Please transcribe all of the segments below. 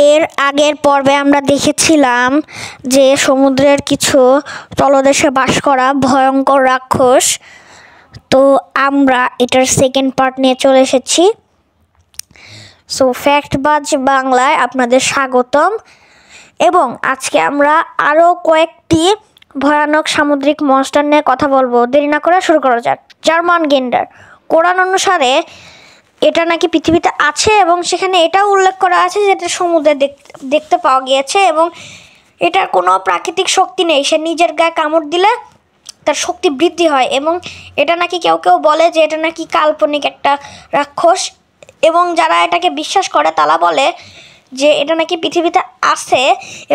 এর আগের পর্বে আমরা দেখেছিলাম যে সমুদ্রের কিছু তলদেশে বাস করা ভয়ঙ্কর রাক্ষস। তো আমরা এটার সেকেন্ড পার্ট নিয়ে চলে এসেছি। সো ফ্যাক্টবাজ বাংলায় আপনাদের স্বাগতম। এবং আজকে আমরা আরও কয়েকটি ভয়ানক সামুদ্রিক মনস্টার নিয়ে কথা বলবো। দেরি না করে শুরু করা যাক। জার্মান গেন্ডার। কোরআন অনুসারে এটা নাকি পৃথিবীতে আছে এবং সেখানে এটাও উল্লেখ করা আছে যে এটা সমুদ্রে দেখতে পাওয়া গিয়েছে এবং এটার কোনো প্রাকৃতিক শক্তি নেই। সে নিজের গায়ে কামড় দিলে তার শক্তি বৃদ্ধি হয় এবং এটা নাকি কেউ কেউ বলে যে এটা নাকি কাল্পনিক একটা রাক্ষস, এবং যারা এটাকে বিশ্বাস করে তারা বলে যে এটা নাকি পৃথিবীতে আছে।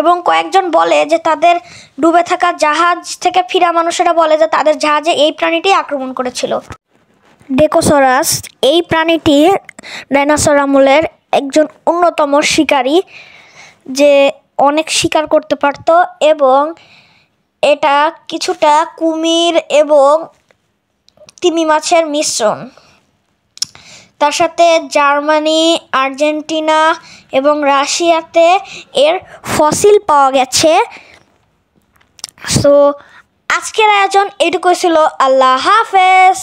এবং কয়েকজন বলে যে তাদের ডুবে থাকা জাহাজ থেকে ফিরা মানুষেরা বলে যে তাদের জাহাজে এই প্রাণীটি আক্রমণ করেছিল। ডেকোসরাস এই প্রাণীটি ডাইনোসর আমলের একজন অন্যতম শিকারী, যে অনেক শিকার করতে পারত এবং এটা কিছুটা কুমির এবং তিমি মাছের মিশ্রণ। তার সাথে জার্মানি, আর্জেন্টিনা এবং রাশিয়াতে এর ফসিল পাওয়া গেছে। সো আজকের আয়োজন এটুকুই ছিল। আল্লাহ হাফেজ।